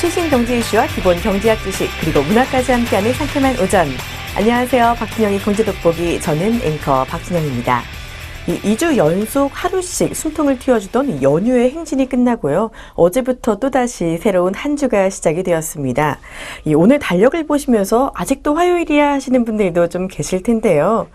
최신 경제 이슈와 기본 경제학 지식 그리고 문화까지 함께하는 상큼한 오전. 안녕하세요. 박진영의 경제돋보기. 저는 앵커 박진영입니다. 2주 연속 하루씩 숨통을 틔워주던 연휴의 행진이 끝나고요. 어제부터 또다시 새로운 한 주가 시작이 되었습니다. 오늘 달력을 보시면서 아직도 화요일이야 하시는 분들도 좀 계실 텐데요.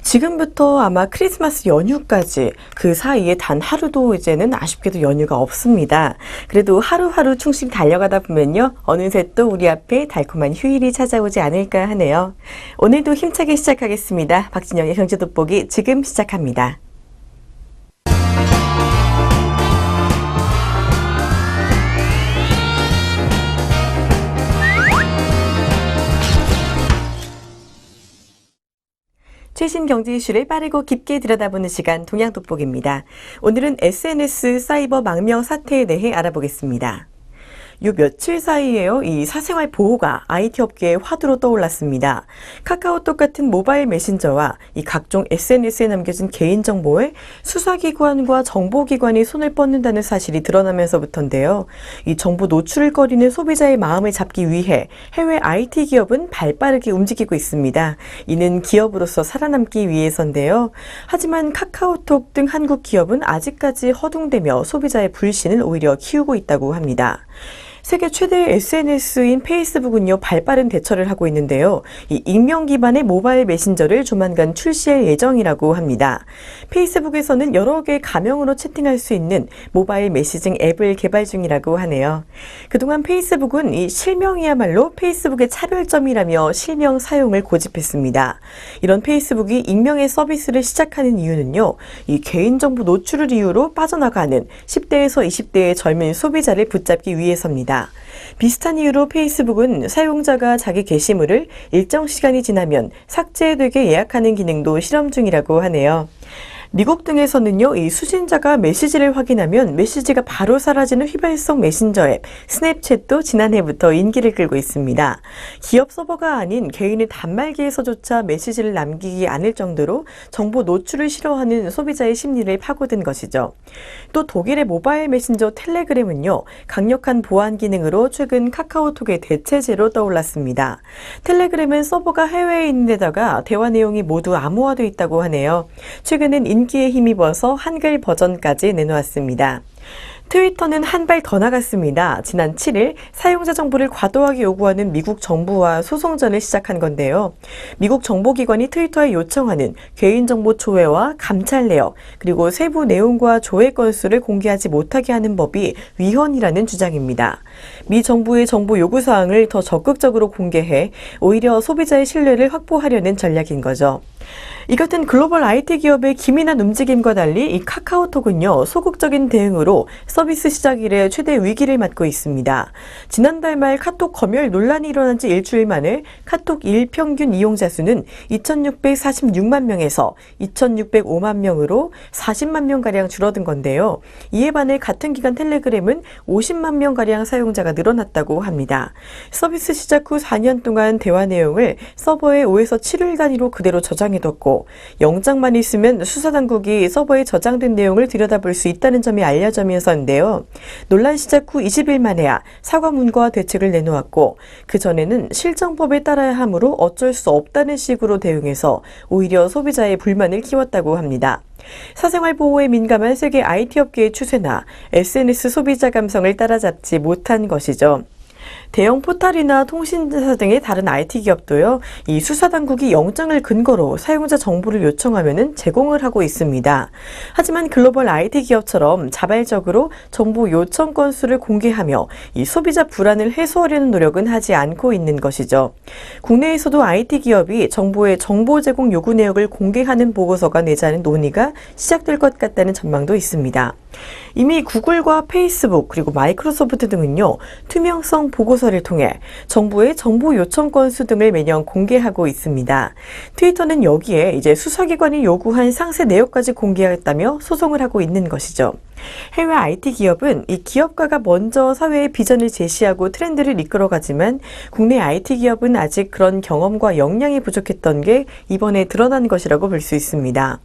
지금부터 아마 크리스마스 연휴까지 그 사이에 단 하루도 이제는 아쉽게도 연휴가 없습니다. 그래도 하루하루 충실히 달려가다 보면요. 어느새 또 우리 앞에 달콤한 휴일이 찾아오지 않을까 하네요. 오늘도 힘차게 시작하겠습니다. 박진영의 경제돋보기 지금 시작합니다. 최신 경제 이슈를 빠르고 깊게 들여다보는 시간 동향돋보기입니다. 오늘은 SNS 사이버 망명 사태에 대해 알아보겠습니다. 요 며칠 사이에요. 이 사생활 보호가 IT 업계의 화두로 떠올랐습니다. 카카오톡 같은 모바일 메신저와 이 각종 SNS에 남겨진 개인정보에 수사기관과 정보기관이 손을 뻗는다는 사실이 드러나면서부터인데요. 이 정보 노출을 꺼리는 소비자의 마음을 잡기 위해 해외 IT 기업은 발빠르게 움직이고 있습니다. 이는 기업으로서 살아남기 위해서인데요. 하지만 카카오톡 등 한국 기업은 아직까지 허둥대며 소비자의 불신을 오히려 키우고 있다고 합니다. 세계 최대의 SNS인 페이스북은요, 발빠른 대처를 하고 있는데요. 이 익명 기반의 모바일 메신저를 조만간 출시할 예정이라고 합니다. 페이스북에서는 여러 개의 가명으로 채팅할 수 있는 모바일 메시징 앱을 개발 중이라고 하네요. 그동안 페이스북은 이 실명이야말로 페이스북의 차별점이라며 실명 사용을 고집했습니다. 이런 페이스북이 익명의 서비스를 시작하는 이유는요, 이 개인정보 노출을 이유로 빠져나가는 10대에서 20대의 젊은 소비자를 붙잡기 위해서입니다. 비슷한 이유로 페이스북은 사용자가 자기 게시물을 일정 시간이 지나면 삭제되게 예약하는 기능도 실험 중이라고 하네요. 미국 등에서는요, 이 수신자가 메시지를 확인하면 메시지가 바로 사라지는 휘발성 메신저 앱 스냅챗도 지난해부터 인기를 끌고 있습니다. 기업 서버가 아닌 개인의 단말기에서조차 메시지를 남기지 않을 정도로 정보 노출을 싫어하는 소비자의 심리를 파고든 것이죠. 또 독일의 모바일 메신저 텔레그램은요, 강력한 보안 기능으로 최근 카카오톡의 대체제로 떠올랐습니다. 텔레그램은 서버가 해외에 있는 데다가 대화 내용이 모두 암호화되어 있다고 하네요. 최근엔 인기에 힘입어서 한글 버전까지 내놓았습니다. 트위터는 한 발 더 나갔습니다. 지난 7일 사용자 정보를 과도하게 요구하는 미국 정부와 소송전을 시작한 건데요. 미국 정보기관이 트위터에 요청하는 개인정보 조회와 감찰 내역, 그리고 세부 내용과 조회 건수를 공개하지 못하게 하는 법이 위헌이라는 주장입니다. 미 정부의 정보 요구사항을 더 적극적으로 공개해 오히려 소비자의 신뢰를 확보하려는 전략인 거죠. 이 같은 글로벌 IT 기업의 기민한 움직임과 달리 이 카카오톡은요, 소극적인 대응으로 서비스 시작 이래 최대 위기를 맞고 있습니다. 지난달 말 카톡 검열 논란이 일어난 지 일주일 만에 카톡 일평균 이용자 수는 2,646만 명에서 2,605만 명으로 40만 명가량 줄어든 건데요. 이에 반해 같은 기간 텔레그램은 50만 명가량 사용자가 늘어났다고 합니다. 서비스 시작 후 4년 동안 대화 내용을 서버에 5에서 7일 단위로 그대로 저장해뒀고 영장만 있으면 수사당국이 서버에 저장된 내용을 들여다볼 수 있다는 점이 알려지면서인데요. 논란 시작 후 20일 만에야 사과문과 대책을 내놓았고 그전에는 실정법에 따라야 하므로 어쩔 수 없다는 식으로 대응해서 오히려 소비자의 불만을 키웠다고 합니다. 사생활 보호에 민감한 세계 IT 업계의 추세나 SNS 소비자 감성을 따라잡지 못한 것이죠. 대형 포털이나 통신사 등의 다른 IT 기업도요, 이 수사당국이 영장을 근거로 사용자 정보를 요청하면은 제공을 하고 있습니다. 하지만 글로벌 IT 기업처럼 자발적으로 정보 요청 건수를 공개하며 이 소비자 불안을 해소하려는 노력은 하지 않고 있는 것이죠. 국내에서도 IT 기업이 정부의 정보 제공 요구 내역을 공개하는 보고서가 내자는 논의가 시작될 것 같다는 전망도 있습니다. 이미 구글과 페이스북 그리고 마이크로소프트 등은요, 투명성 보고서를 통해 정부의 정보 요청 건수 등을 매년 공개하고 있습니다. 트위터는 여기에 이제 수사기관이 요구한 상세 내역까지 공개하겠다며 소송을 하고 있는 것이죠. 해외 IT 기업은 이 기업가가 먼저 사회의 비전을 제시하고 트렌드를 이끌어가지만 국내 IT 기업은 아직 그런 경험과 역량이 부족했던 게 이번에 드러난 것이라고 볼 수 있습니다.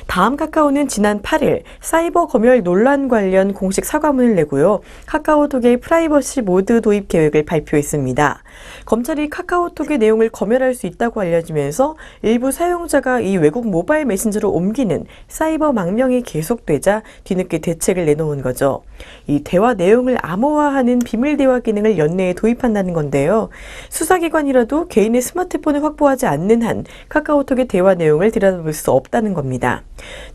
다음 카카오는 지난 8일 사이버 검열 논란 관련 공식 사과문을 내고요. 카카오톡의 프라이버시 모드 도입 계획을 발표했습니다. 검찰이 카카오톡의 내용을 검열할 수 있다고 알려지면서 일부 사용자가 이 외국 모바일 메신저로 옮기는 사이버 망명이 계속되자 뒤늦게 대책을 내놓은 거죠. 이 대화 내용을 암호화하는 비밀 대화 기능을 연내에 도입한다는 건데요. 수사기관이라도 개인의 스마트폰을 확보하지 않는 한 카카오톡의 대화 내용을 들여다볼 수 없다는 겁니다.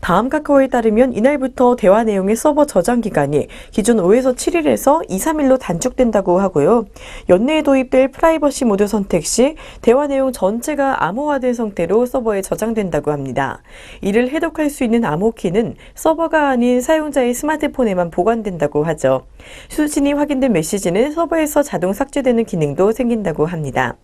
다음 카카오에 따르면 이날부터 대화 내용의 서버 저장 기간이 기존 5에서 7일에서 2, 3일로 단축된다고 하고요. 연내에 도입될 프라이버시 모드 선택 시 대화 내용 전체가 암호화된 상태로 서버에 저장된다고 합니다. 이를 해독할 수 있는 암호키는 서버가 아닌 사용자의 스마트폰에만 보관된다고 하죠. 수신이 확인된 메시지는 서버에서 자동 삭제되는 기능도 생긴다고 합니다.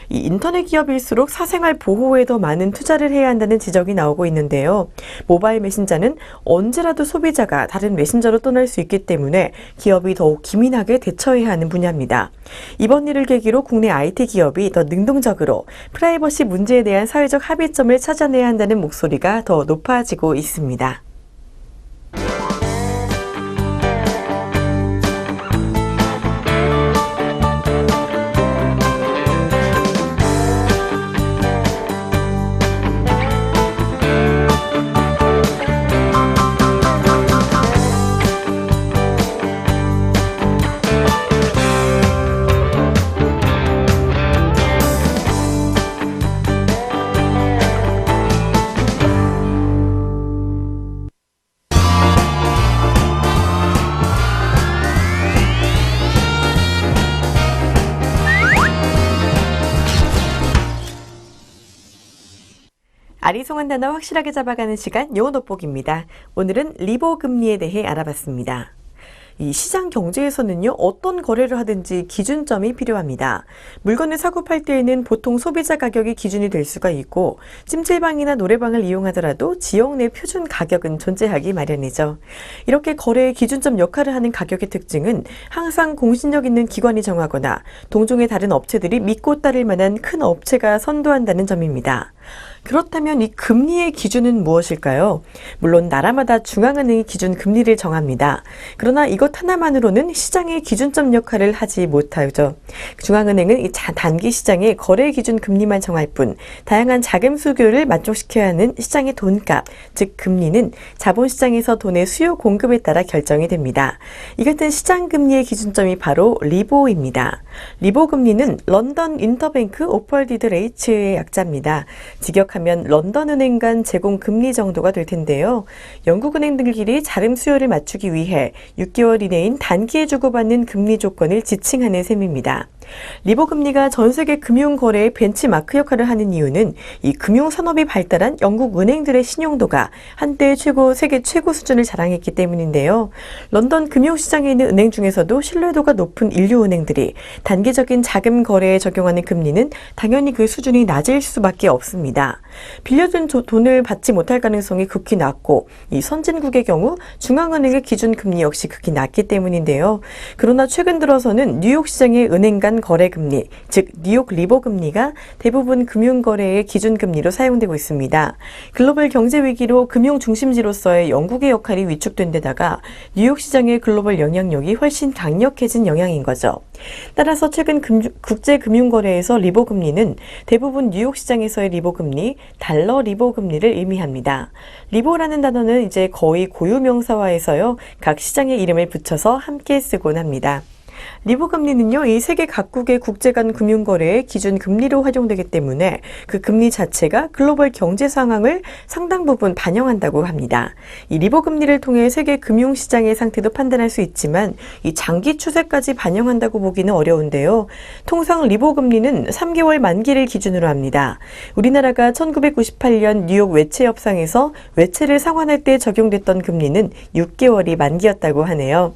이 인터넷 기업일수록 사생활 보호에 더 많은 투자를 해야 한다는 지적이 나오고 있는데요. 모바일 메신저는 언제라도 소비자가 다른 메신저로 떠날 수 있기 때문에 기업이 더욱 기민하게 대처해야 하는 분야입니다. 이번 일을 계기로 국내 IT 기업이 더 능동적으로 프라이버시 문제에 대한 사회적 합의점을 찾아내야 한다는 목소리가 더 높아지고 있습니다. 아리송한 단어 확실하게 잡아가는 시간 용어 돋보기입니다. 오늘은 리보 금리에 대해 알아봤습니다. 이 시장 경제에서는요, 어떤 거래를 하든지 기준점이 필요합니다. 물건을 사고 팔 때에는 보통 소비자 가격이 기준이 될 수가 있고, 찜질방이나 노래방을 이용하더라도 지역 내 표준 가격은 존재하기 마련이죠. 이렇게 거래의 기준점 역할을 하는 가격의 특징은 항상 공신력 있는 기관이 정하거나 동종의 다른 업체들이 믿고 따를 만한 큰 업체가 선도한다는 점입니다. 그렇다면 이 금리의 기준은 무엇일까요? 물론 나라마다 중앙은행이 기준 금리를 정합니다. 그러나 이것 하나만으로는 시장의 기준점 역할을 하지 못하죠. 중앙은행은 이 단기 시장의 거래 기준 금리만 정할 뿐 다양한 자금 수요를 만족시켜야 하는 시장의 돈값, 즉 금리는 자본시장에서 돈의 수요 공급에 따라 결정이 됩니다. 이 같은 시장 금리의 기준점이 바로 리보입니다. 리보 금리는 런던 인터뱅크 오퍼디드 레이츠의 약자입니다. 직역하면 런던 은행 간 제공 금리 정도가 될 텐데요. 영국 은행들끼리 자금 수요를 맞추기 위해 6개월 이내인 단기에 주고받는 금리 조건을 지칭하는 셈입니다. 리보 금리가 전 세계 금융 거래의 벤치마크 역할을 하는 이유는 이 금융 산업이 발달한 영국 은행들의 신용도가 한때 세계 최고 수준을 자랑했기 때문인데요. 런던 금융시장에 있는 은행 중에서도 신뢰도가 높은 인류 은행들이 단기적인 자금 거래에 적용하는 금리는 당연히 그 수준이 낮을 수밖에 없습니다. 빌려준 돈을 받지 못할 가능성이 극히 낮고 이 선진국의 경우 중앙은행의 기준 금리 역시 극히 낮기 때문인데요. 그러나 최근 들어서는 뉴욕 시장의 은행 간 거래 금리, 즉 뉴욕 리보 금리가 대부분 금융 거래의 기준 금리로 사용되고 있습니다. 글로벌 경제 위기로 금융 중심지로서의 영국의 역할이 위축된 데다가 뉴욕 시장의 글로벌 영향력이 훨씬 강력해진 영향인 거죠. 따라서 최근 국제 금융 거래에서 리보 금리는 대부분 뉴욕 시장에서의 리보 금리, 달러 리보 금리를 의미합니다. 리보라는 단어는 이제 거의 고유 명사화해서요, 각 시장의 이름을 붙여서 함께 쓰곤 합니다. 리보 금리는요, 이 세계 각국의 국제 간 금융 거래의 기준 금리로 활용되기 때문에 그 금리 자체가 글로벌 경제 상황을 상당 부분 반영한다고 합니다. 이 리보 금리를 통해 세계 금융 시장의 상태도 판단할 수 있지만 이 장기 추세까지 반영한다고 보기는 어려운데요. 통상 리보 금리는 3개월 만기를 기준으로 합니다. 우리나라가 1998년 뉴욕 외채 협상에서 외채를 상환할 때 적용됐던 금리는 6개월이 만기였다고 하네요.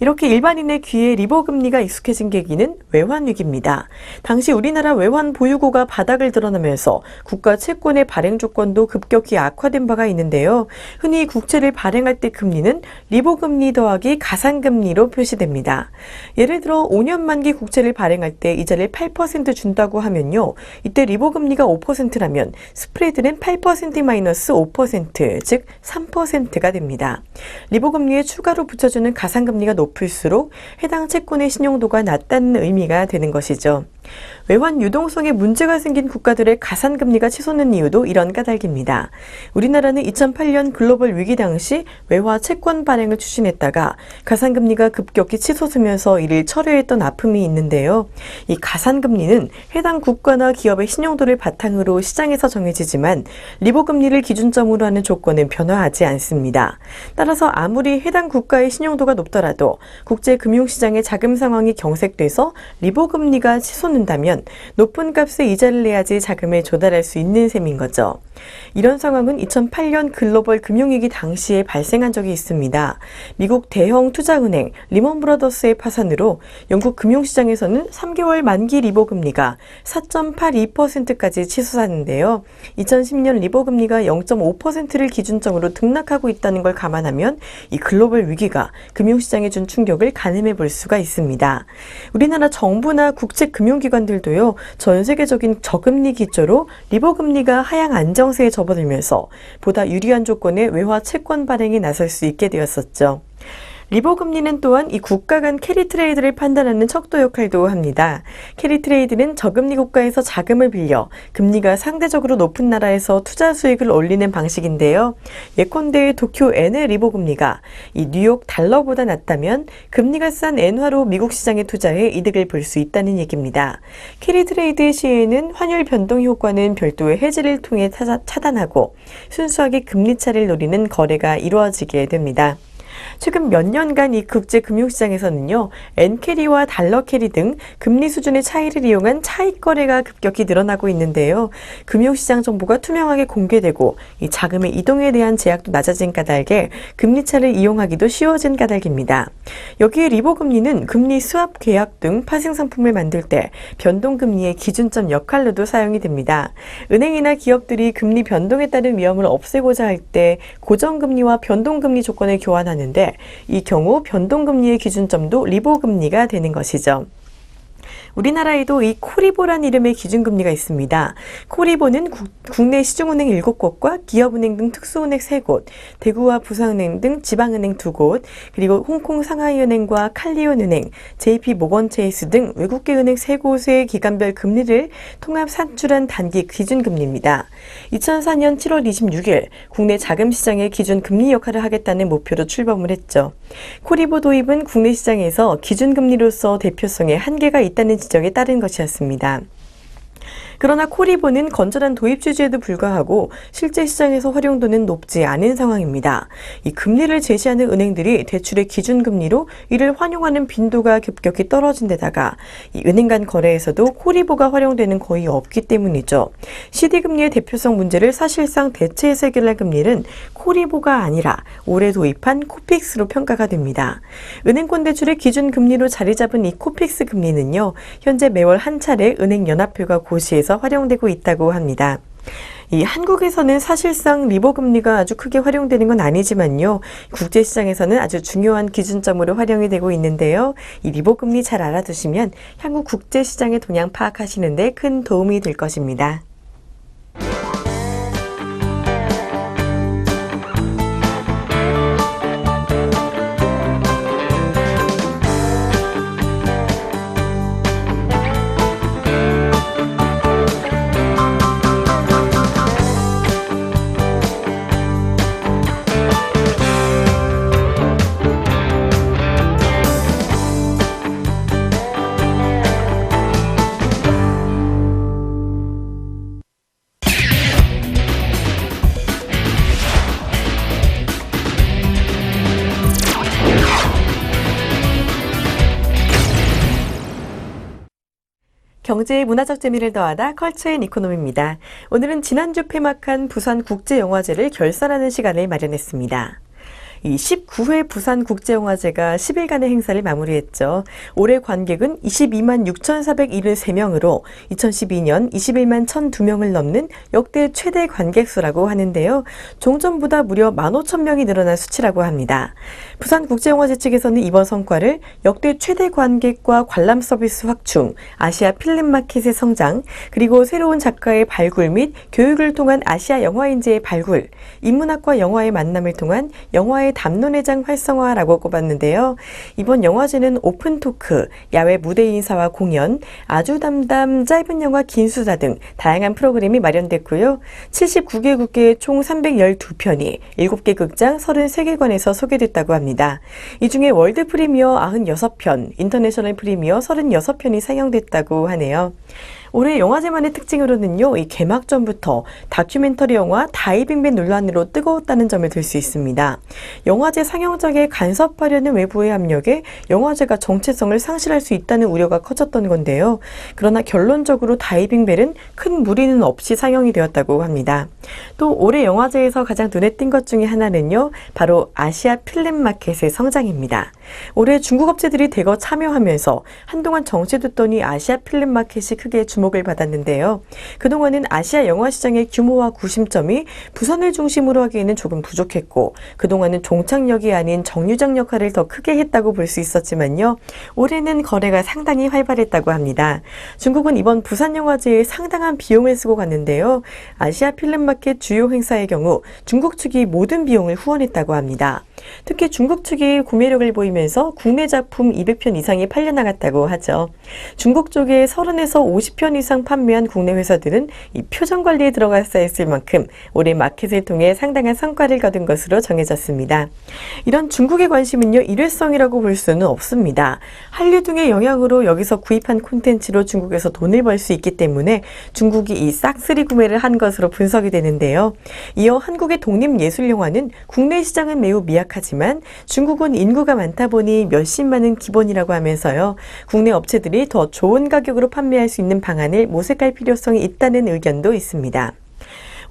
이렇게 일반인의 귀에 리보 금리가 익숙해진 계기는 외환 위기입니다. 당시 우리나라 외환 보유고가 바닥을 드러나면서 국가 채권의 발행 조건도 급격히 악화된 바가 있는데요. 흔히 국채를 발행할 때 금리는 리보 금리 더하기 가산 금리로 표시됩니다. 예를 들어 5년 만기 국채를 발행할 때 이자를 8% 준다고 하면요. 이때 리보 금리가 5%라면 스프레드는 8% 마이너스 5%, 즉 3%가 됩니다. 리보 금리에 추가로 붙여주는 가산 금리가 높을수록 해당 채권의 신용도가 낮다는 의미가 되는 것이죠. 외환 유동성에 문제가 생긴 국가들의 가산금리가 치솟는 이유도 이런 까닭입니다. 우리나라는 2008년 글로벌 위기 당시 외화 채권 발행을 추진했다가 가산금리가 급격히 치솟으면서 이를 철회했던 아픔이 있는데요. 이 가산금리는 해당 국가나 기업의 신용도를 바탕으로 시장에서 정해지지만 리보금리를 기준점으로 하는 조건은 변화하지 않습니다. 따라서 아무리 해당 국가의 신용도가 높더라도 국제금융시장의 자금 상황이 경색돼서 리보금리가 치솟는다면 높은 값의 이자를 내야지 자금을 조달할 수 있는 셈인 거죠. 이런 상황은 2008년 글로벌 금융위기 당시에 발생한 적이 있습니다. 미국 대형 투자은행 리먼 브라더스의 파산으로 영국 금융시장에서는 3개월 만기 리보금리가 4.82%까지 치솟았는데요. 2010년 리보금리가 0.5%를 기준점으로 등락하고 있다는 걸 감안하면 이 글로벌 위기가 금융시장에 준 충격을 가늠해 볼 수가 있습니다. 우리나라 정부나 국제금융기관들도요, 전 세계적인 저금리 기조로 리보금리가 하향 안정세에 접어들면서 보다 유리한 조건의 외화 채권 발행에 나설 수 있게 되었었죠. 리보 금리는 또한 이 국가 간 캐리 트레이드를 판단하는 척도 역할도 합니다. 캐리 트레이드는 저금리 국가에서 자금을 빌려 금리가 상대적으로 높은 나라에서 투자 수익을 올리는 방식인데요. 예컨대 도쿄 엔의 리보 금리가 이 뉴욕 달러보다 낮다면 금리가 싼 엔화로 미국 시장에 투자해 이득을 볼 수 있다는 얘기입니다. 캐리 트레이드 시에는 환율 변동 효과는 별도의 해지를 통해 차단하고 순수하게 금리 차를 노리는 거래가 이루어지게 됩니다. 최근 몇 년간 이 국제금융시장에서는요, 엔캐리와 달러캐리 등 금리 수준의 차이를 이용한 차익 거래가 급격히 늘어나고 있는데요. 금융시장 정보가 투명하게 공개되고 이 자금의 이동에 대한 제약도 낮아진 까닭에 금리 차를 이용하기도 쉬워진 까닭입니다. 여기에 리보 금리는 금리 스왑 계약 등 파생 상품을 만들 때 변동금리의 기준점 역할로도 사용이 됩니다. 은행이나 기업들이 금리 변동에 따른 위험을 없애고자 할 때 고정금리와 변동금리 조건을 교환하는데 이 경우 변동금리의 기준점도 리보금리가 되는 것이죠. 우리나라에도 이 코리보란 이름의 기준금리가 있습니다. 코리보는 국내 시중은행 7곳과 기업은행 등 특수은행 3곳, 대구와 부산은행 등 지방은행 2곳, 그리고 홍콩 상하이은행과 칼리온은행, JP모건체이스 등 외국계 은행 3곳의 기간별 금리를 통합 산출한 단기 기준금리입니다. 2004년 7월 26일 국내 자금시장의 기준금리 역할을 하겠다는 목표로 출범을 했죠. 코리보 도입은 국내 시장에서 기준금리로서 대표성에 한계가 있다는 지적에 따른 것이었습니다. 그러나 코리보는 건전한 도입 취지에도 불구하고 실제 시장에서 활용도는 높지 않은 상황입니다. 이 금리를 제시하는 은행들이 대출의 기준금리로 이를 환용하는 빈도가 급격히 떨어진 데다가 이 은행 간 거래에서도 코리보가 활용되는 거의 없기 때문이죠. CD금리의 대표성 문제를 사실상 대체해서 해결할 금리는 코리보가 아니라 올해 도입한 코픽스로 평가가 됩니다. 은행권 대출의 기준금리로 자리 잡은 이 코픽스 금리는요, 현재 매월 한 차례 은행연합회가 고시해서 활용되고 있다고 합니다. 이 한국에서는 사실상 리보 금리가 아주 크게 활용되는 건 아니지만요. 국제시장에서는 아주 중요한 기준점으로 활용이 되고 있는데요. 이 리보 금리 잘 알아두시면 향후 국제시장의 동향 파악하시는 데 큰 도움이 될 것입니다. 경제의 문화적 재미를 더하다 컬처 앤 이코노미입니다. 오늘은 지난주 폐막한 부산국제영화제를 결산하는 시간을 마련했습니다. 이 19회 부산국제영화제가 10일간의 행사를 마무리했죠. 올해 관객은 22만 6,473명으로 2012년 21만 1,002명을 넘는 역대 최대 관객수라고 하는데요. 종전보다 무려 15,000명이 늘어난 수치라고 합니다. 부산국제영화제 측에서는 이번 성과를 역대 최대 관객과 관람 서비스 확충, 아시아 필름마켓의 성장, 그리고 새로운 작가의 발굴 및 교육을 통한 아시아 영화인재의 발굴, 인문학과 영화의 만남을 통한 영화의 담론회장 활성화라고 꼽았는데요. 이번 영화제는 오픈 토크, 야외 무대 인사와 공연, 아주 담담, 짧은 영화 긴 수다 등 다양한 프로그램이 마련됐고요. 79개국의 총 312편이 7개 극장 33개관에서 소개됐다고 합니다. 이 중에 월드 프리미어 96편, 인터내셔널 프리미어 36편이 상영됐다고 하네요. 올해 영화제만의 특징으로는요, 이 개막 전부터 다큐멘터리 영화 다이빙밴 논란으로 뜨거웠다는 점을 들 수 있습니다. 영화제 상영장에 간섭하려는 외부의 압력에 영화제가 정체성을 상실할 수 있다는 우려가 커졌던 건데요. 그러나 결론적으로 다이빙벨은 큰 무리는 없이 상영이 되었다고 합니다. 또 올해 영화제에서 가장 눈에 띈 것 중에 하나는요, 바로 아시아 필름마켓의 성장입니다. 올해 중국 업체들이 대거 참여하면서 한동안 정체됐더니 아시아 필름마켓이 크게 주목을 받았는데요. 그동안은 아시아 영화 시장의 규모와 구심점이 부산을 중심으로 하기에는 조금 부족했고, 그동안은 종착역이 아닌 정류장 역할을 더 크게 했다고 볼 수 있었지만요. 올해는 거래가 상당히 활발했다고 합니다. 중국은 이번 부산영화제에 상당한 비용을 쓰고 갔는데요. 아시아 필름마켓 주요 행사의 경우 중국 측이 모든 비용을 후원했다고 합니다. 특히 중국 측이 구매력을 보이면서 국내 작품 200편 이상이 팔려나갔다고 하죠. 중국 쪽에 30에서 50편 이상 판매한 국내 회사들은 이 표정 관리에 들어갔어야 했을 만큼 올해 마켓을 통해 상당한 성과를 거둔 것으로 정해졌습니다. 이런 중국의 관심은요, 일회성이라고 볼 수는 없습니다. 한류 등의 영향으로 여기서 구입한 콘텐츠로 중국에서 돈을 벌 수 있기 때문에 중국이 이 싹쓸이 구매를 한 것으로 분석이 되는데요. 이어 한국의 독립예술영화는 국내 시장은 매우 미약하지만 중국은 인구가 많다 보니 몇십만은 기본이라고 하면서요. 국내 업체들이 더 좋은 가격으로 판매할 수 있는 방안을 모색할 필요성이 있다는 의견도 있습니다.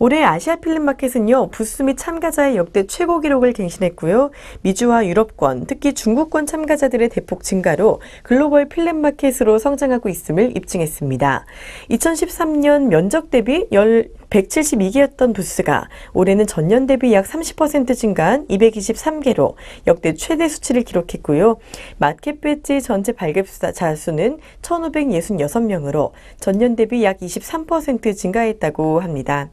올해 아시아 필름마켓은요, 부스 및 참가자의 역대 최고 기록을 갱신했고요. 미주와 유럽권, 특히 중국권 참가자들의 대폭 증가로 글로벌 필름마켓으로 성장하고 있음을 입증했습니다. 2013년 면적 대비 172개였던 부스가 올해는 전년 대비 약 30% 증가한 223개로 역대 최대 수치를 기록했고요. 마켓 배지 전체 발급자 수는 1,566명으로 전년 대비 약 23% 증가했다고 합니다.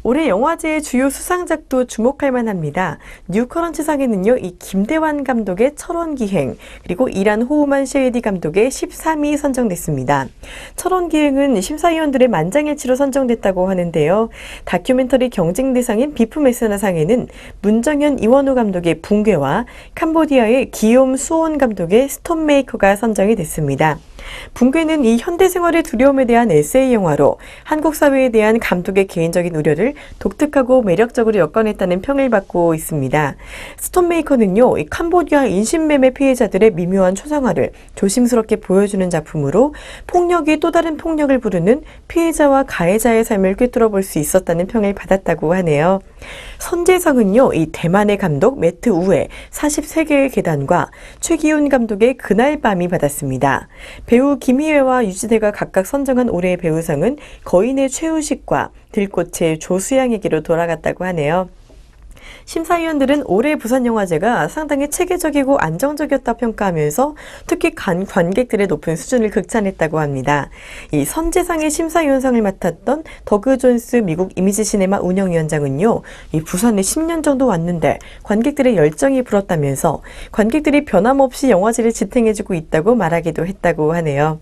올해 영화제의 주요 수상작도 주목할 만합니다. 뉴커런트상에는요, 이 김대환 감독의 철원기행, 그리고 이란 호우만 셰이디 감독의 13위 선정됐습니다. 철원기행은 심사위원들의 만장일치로 선정됐다고 하는데요. 다큐멘터리 경쟁 대상인 비프메스나상에는 문정현 이원호 감독의 붕괴와 캄보디아의 기욤 수온 감독의 스톰메이커가 선정이 됐습니다. 붕괴는 이 현대생활의 두려움에 대한 에세이 영화로 한국 사회에 대한 감독의 개인적인 우려를 독특하고 매력적으로 엮어냈다는 평을 받고 있습니다. 스톤메이커는요, 이 캄보디아 인신매매 피해자들의 미묘한 초상화를 조심스럽게 보여주는 작품으로 폭력이 또 다른 폭력을 부르는 피해자와 가해자의 삶을 꿰뚫어 볼 수 있었다는 평을 받았다고 하네요. 선재상은요, 이 대만의 감독 매트 우의 43개의 계단과 최기훈 감독의 그날 밤이 받았습니다. 배우 김희애와 유지태가 각각 선정한 올해의 배우상은 거인의 최우식과 들꽃의 조수양에게로 돌아갔다고 하네요. 심사위원들은 올해 부산영화제가 상당히 체계적이고 안정적이었다 평가하면서 특히 관객들의 높은 수준을 극찬했다고 합니다. 이 선재상의 심사위원상을 맡았던 더그 존스 미국 이미지 시네마 운영위원장은요, 이 부산에 10년 정도 왔는데 관객들의 열정이 불었다면서 관객들이 변함없이 영화제를 지탱해주고 있다고 말하기도 했다고 하네요.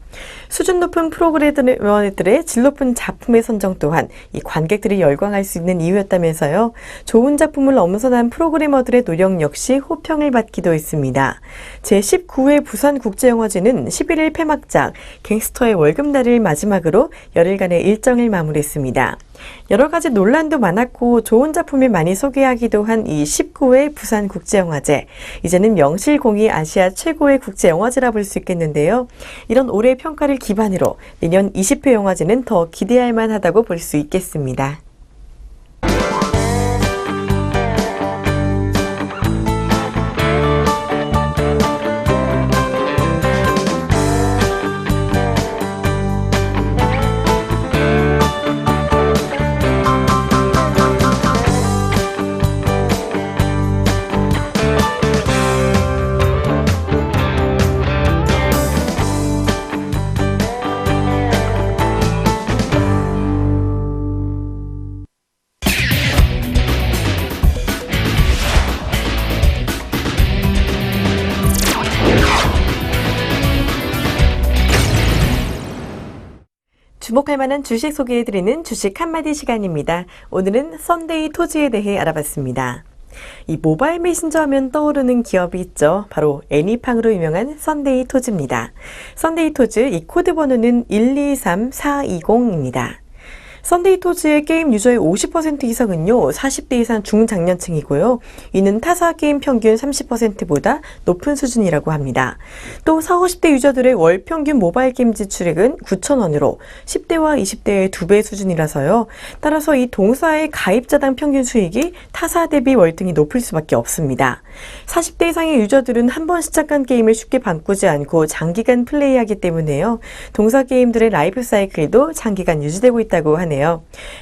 수준 높은 프로그래머들의 질 높은 작품의 선정 또한 이 관객들이 열광할 수 있는 이유였다면서요. 좋은 작품을 엄선한 프로그래머들의 노력 역시 호평을 받기도 했습니다. 제19회 부산국제영화제는 11일 폐막작 갱스터의 월급날을 마지막으로 열흘간의 일정을 마무리했습니다. 여러 가지 논란도 많았고 좋은 작품을 많이 소개하기도 한 이 19회 부산국제영화제. 이제는 명실공히 아시아 최고의 국제영화제라 볼 수 있겠는데요. 이런 올해의 평가를 기반으로 내년 20회 영화제는 더 기대할 만하다고 볼 수 있겠습니다. 주목할 만한 주식 소개해드리는 주식 한마디 시간입니다. 오늘은 썬데이 토지에 대해 알아봤습니다. 이 모바일 메신저 하면 떠오르는 기업이 있죠. 바로 애니팡으로 유명한 썬데이 토지입니다. 썬데이 토지 이 코드 번호는 123420입니다. 썬데이 토지의 게임 유저의 50% 이상은요, 40대 이상 중장년층이고요. 이는 타사 게임 평균 30%보다 높은 수준이라고 합니다. 또 40, 50대 유저들의 월 평균 모바일 게임 지출액은 9,000원으로 10대와 20대의 2배 수준이라서요. 따라서 이 동사의 가입자당 평균 수익이 타사 대비 월등히 높을 수밖에 없습니다. 40대 이상의 유저들은 한 번 시작한 게임을 쉽게 바꾸지 않고 장기간 플레이하기 때문에요. 동사 게임들의 라이프 사이클도 장기간 유지되고 있다고 하네요.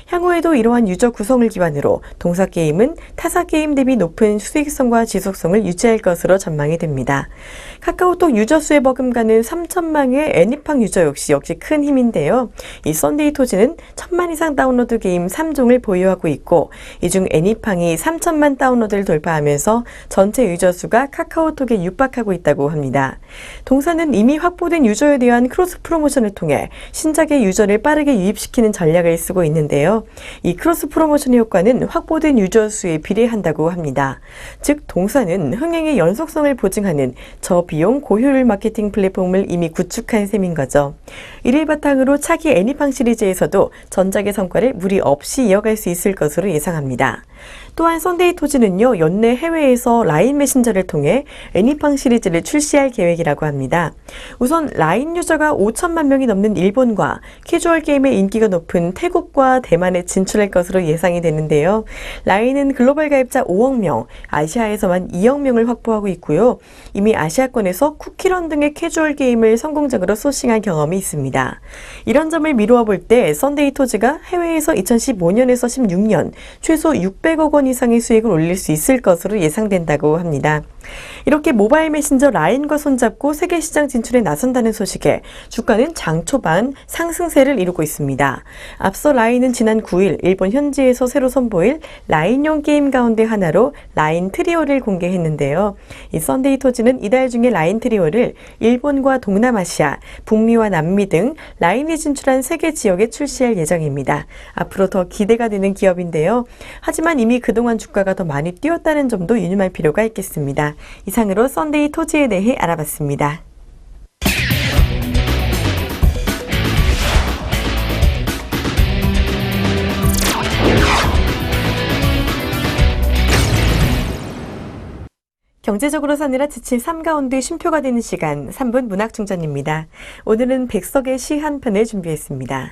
향후에도 이러한 유저 구성을 기반으로 동사 게임은 타사 게임 대비 높은 수익성과 지속성을 유지할 것으로 전망이 됩니다. 카카오톡 유저 수에 버금가는 3천만의 애니팡 유저 역시 큰 힘인데요. 이 썬데이 토지는 1,000만 이상 다운로드 게임 3종을 보유하고 있고, 이 중 애니팡이 3천만 다운로드를 돌파하면서 전체 유저 수가 카카오톡에 육박하고 있다고 합니다. 동사는 이미 확보된 유저에 대한 크로스 프로모션을 통해 신작의 유저를 빠르게 유입시키는 전략을 쓰고 있는데요. 이 크로스 프로모션의 효과는 확보된 유저 수에 비례한다고 합니다. 즉 동사는 흥행의 연속성을 보증하는 저비용 고효율 마케팅 플랫폼을 이미 구축한 셈인 거죠. 이를 바탕으로 차기 애니팡 시리즈에서도 전작의 성과를 무리 없이 이어갈 수 있을 것으로 예상합니다. 또한 썬데이 토지는요, 연내 해외에서 라인 메신저를 통해 애니팡 시리즈를 출시할 계획이라고 합니다. 우선 라인 유저가 5천만 명이 넘는 일본과 캐주얼 게임의 인기가 높은 태국과 대만에 진출할 것으로 예상이 되는데요. 라인은 글로벌 가입자 5억 명, 아시아에서만 2억 명을 확보하고 있고요. 이미 아시아권에서 쿠키런 등의 캐주얼 게임을 성공적으로 소싱한 경험이 있습니다. 이런 점을 미루어 볼 때 썬데이 토지가 해외에서 2015년에서 16년 최소 600억 원 이상의 수익을 올릴 수 있을 것으로 예상된다고 합니다. 이렇게 모바일 메신저 라인과 손잡고 세계 시장 진출에 나선다는 소식에 주가는 장 초반 상승세를 이루고 있습니다. 앞서 라인은 지난 9일 일본 현지에서 새로 선보일 라인용 게임 가운데 하나로 라인 트리오를 공개했는데요. 이 썬데이 토지는 이달 중에 라인 트리오를 일본과 동남아시아, 북미와 남미 등 라인이 진출한 세계 지역에 출시할 예정입니다. 앞으로 더 기대가 되는 기업인데요. 하지만 이미 그동안 주가가 더 많이 뛰었다는 점도 유념할 필요가 있겠습니다. 이상으로 썬데이 토지에 대해 알아봤습니다. 경제적으로 사느라 지친 삶 가운데 쉼표가 되는 시간 3분 문학충전입니다. 오늘은 백석의 시 한 편을 준비했습니다.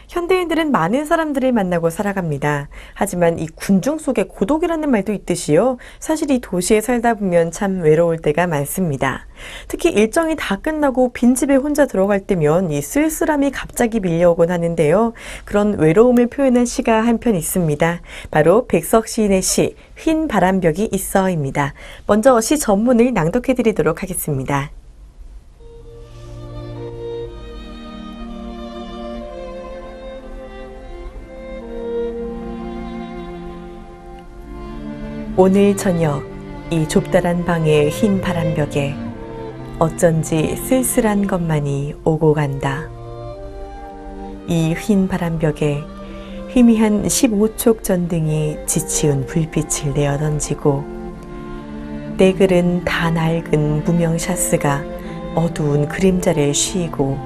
현대인들은 많은 사람들을 만나고 살아갑니다. 하지만 이 군중 속에 고독이라는 말도 있듯이요. 사실 이 도시에 살다 보면 참 외로울 때가 많습니다. 특히 일정이 다 끝나고 빈집에 혼자 들어갈 때면 이 쓸쓸함이 갑자기 밀려오곤 하는데요. 그런 외로움을 표현한 시가 한 편 있습니다. 바로 백석 시인의 시 휜 바람벽이 있어입니다. 먼저 시 전문을 낭독해 드리도록 하겠습니다. 오늘 저녁 이 좁다란 방의 흰 바람벽에 어쩐지 쓸쓸한 것만이 오고 간다. 이 흰 바람벽에 희미한 15촉 전등이 지치운 불빛을 내어던지고 떼글은 다 낡은 무명 샤스가 어두운 그림자를 쉬고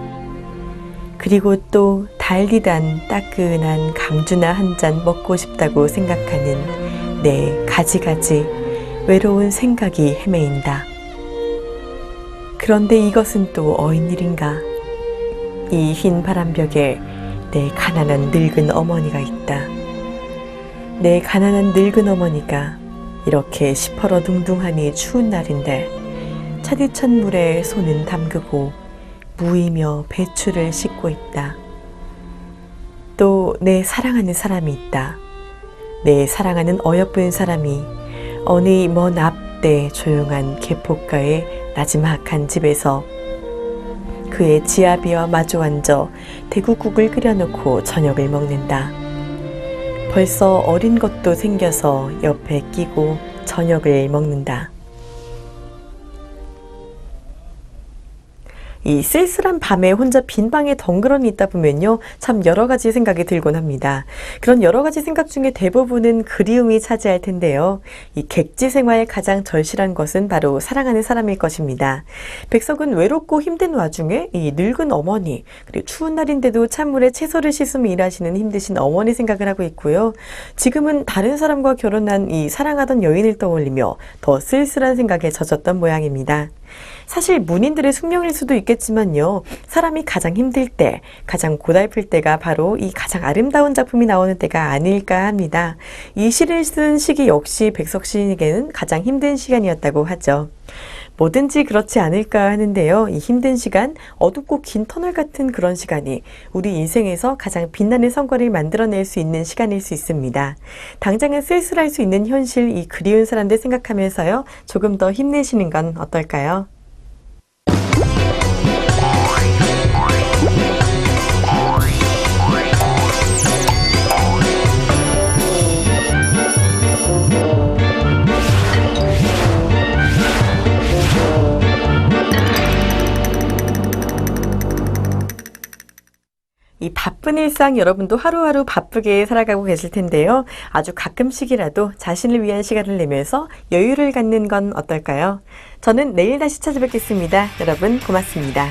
그리고 또 달디단 따끈한 감주나 한 잔 먹고 싶다고 생각하는 내 가지가지 외로운 생각이 헤매인다. 그런데 이것은 또 어인일인가? 이 흰 바람벽에 내 가난한 늙은 어머니가 있다. 내 가난한 늙은 어머니가 이렇게 시퍼러둥둥하니 추운 날인데 차디찬 물에 손은 담그고 무이며 배추를 씻고 있다. 또 내 사랑하는 사람이 있다. 내 사랑하는 어여쁜 사람이 어느 먼 앞대 조용한 개포가의 나지막한 집에서 그의 지아비와 마주 앉아 대구국을 끓여놓고 저녁을 먹는다. 벌써 어린 것도 생겨서 옆에 끼고 저녁을 먹는다. 이 쓸쓸한 밤에 혼자 빈 방에 덩그러니 있다 보면요, 참 여러 가지 생각이 들곤 합니다. 그런 여러 가지 생각 중에 대부분은 그리움이 차지할 텐데요. 이 객지 생활 가장 절실한 것은 바로 사랑하는 사람일 것입니다. 백석은 외롭고 힘든 와중에 이 늙은 어머니, 그리고 추운 날인데도 찬물에 채소를 씻으며 일하시는 힘드신 어머니 생각을 하고 있고요. 지금은 다른 사람과 결혼한 이 사랑하던 여인을 떠올리며 더 쓸쓸한 생각에 젖었던 모양입니다. 사실 문인들의 숙명일 수도 있겠지만요. 사람이 가장 힘들 때, 가장 고달플 때가 바로 이 가장 아름다운 작품이 나오는 때가 아닐까 합니다. 이 시를 쓴 시기 역시 백석 시인에게는 가장 힘든 시간이었다고 하죠. 뭐든지 그렇지 않을까 하는데요. 이 힘든 시간, 어둡고 긴 터널 같은 그런 시간이 우리 인생에서 가장 빛나는 성과를 만들어낼 수 있는 시간일 수 있습니다. 당장은 쓸쓸할 수 있는 현실, 이 그리운 사람들 생각하면서요. 조금 더 힘내시는 건 어떨까요? 이 바쁜 일상 여러분도 하루하루 바쁘게 살아가고 계실 텐데요. 아주 가끔씩이라도 자신을 위한 시간을 내면서 여유를 갖는 건 어떨까요? 저는 내일 다시 찾아뵙겠습니다. 여러분 고맙습니다.